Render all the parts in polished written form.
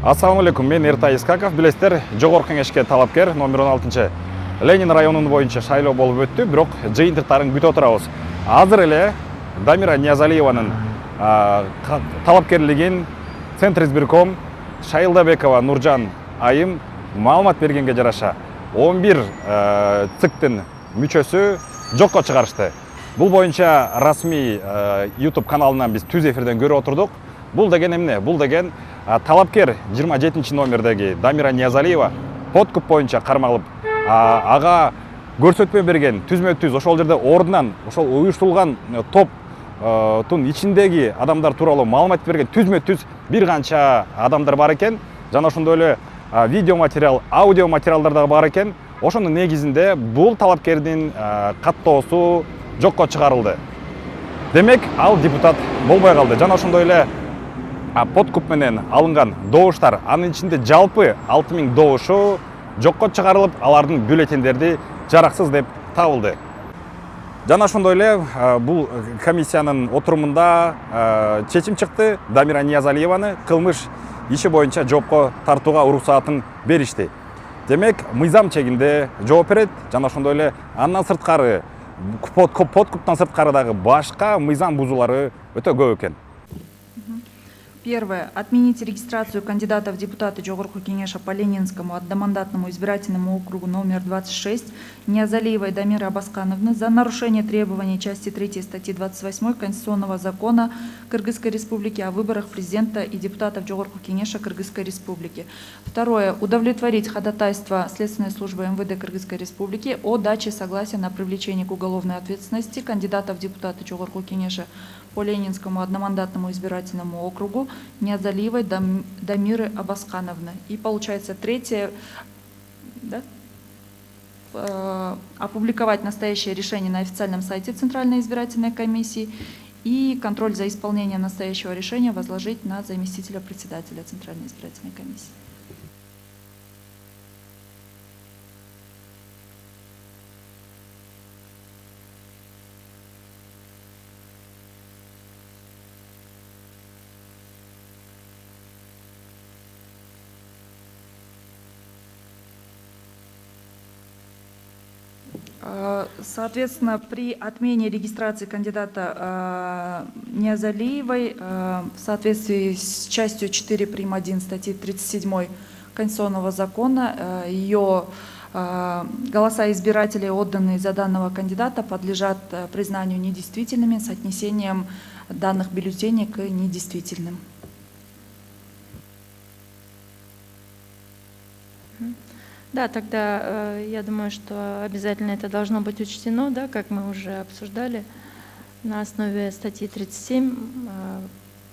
Ассаламу алейкум, мен Эртай Искаков. Билесіздер, Жогорку кеңешке талапкер номер 16 Ленин районунун боюнча шайлоо болуп өттү, бирок жыйынтыктарын күтүп отурабыз. Азыр эле Дамира Ниязалиеванын талапкерлигин Центр избирком Шайылдабекова Нуржан айым маалымат бергенге жараша 11 циктин мүчөсү жокко чыгарышты. Бул боюнча расмий YouTube каналынан биз түз эфирден көрүп отурдук. Бул деген эмне? Бул деген талапкер 27 номердеги Дамира Ниязалиева подкуп боюнча кармалып, ага көрсөтмө берген түзмө-түз ошол жерде ордунан ошол уюштурулган топтун ичиндеги адамдар тууралуу маалымат берген түзмө-түз бир канча адамдар бар экен. Жана ошондой эле видео материал, аудио материалдар да бар экен. Ошонун негизинде бул талапкердин каттоосу жокко чыгарылды. Демек, ал депутат болбой калды. Жана ошондой эле подкуп менен алынган добуштар, анын ичинде жалпы 6000 добушу жокко чыгарылып, алардын бюллетендери жараксыз деп табылды. Жана ошондой эле бул комиссиянын отурумунда чечим чыкты. Дамира Ниязалиеваны кылмыш иши боюнча жоопко тартууга уруксатын беришти. Демек, мыйзам чегинде жооп берет. Жана ошондой эле андан сырткары подкуптан сырткары дагы башка мыйзам бузуулары өтө көп экен. Первое. Отменить регистрацию кандидата в депутаты Жогорку кеңеша по Ленинскому одномандатному избирательному округу номер 26 Ниязалиевой Дамиры Абаскановны за нарушение требований части 3 статьи 28 Конституционного закона Кыргызской Республики о выборах президента и депутатов Жогорку кеңеша Кыргызской Республики. Второе. Удовлетворить ходатайство Следственной службы МВД Кыргызской Республики о даче согласия на привлечение к уголовной ответственности кандидата в депутаты Жогорку кеңеша по Ленинскому одномандатному избирательному округу Ниязалиевой Дамиры Абаскановны. И получается третье, да? Опубликовать настоящее решение на официальном сайте Центральной избирательной комиссии и контроль за исполнением настоящего решения возложить на заместителя председателя Центральной избирательной комиссии. Соответственно, при отмене регистрации кандидата Ниязалиевой в соответствии с частью 4 прим. 1 статьи 37 Конституционного закона ее голоса избирателей, отданные за данного кандидата, подлежат признанию недействительными с отнесением данных бюллетеней к недействительным. Да, тогда я думаю, что обязательно это должно быть учтено, да, как мы уже обсуждали, на основе статьи 37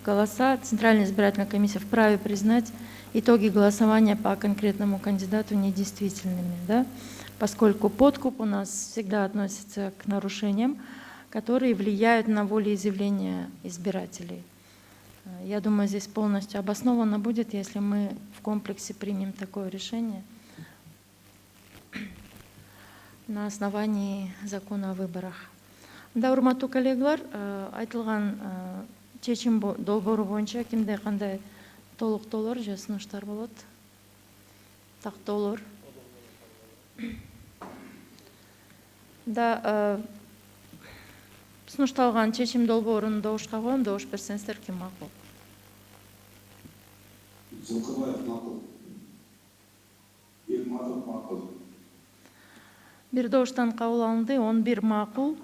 голоса Центральная избирательная комиссия вправе признать итоги голосования по конкретному кандидату недействительными, да, поскольку подкуп у нас всегда относится к нарушениям, которые влияют на волеизъявление избирателей. Я думаю, здесь полностью обоснованно будет, если мы в комплексе примем такое решение на основании закона о выборах. Да, урматтуу коллегалар, айтылган чечим долбоору боюнча кимде кандай толуктоолор же сунуштар болот? Тактоолор. Да, сунушталган чечим долбоорун добушка коем, добуш берсеңиздер ким макул? Жылкыбаев макул. Макул. Бир добуштан кабыл алынды, 11 макул.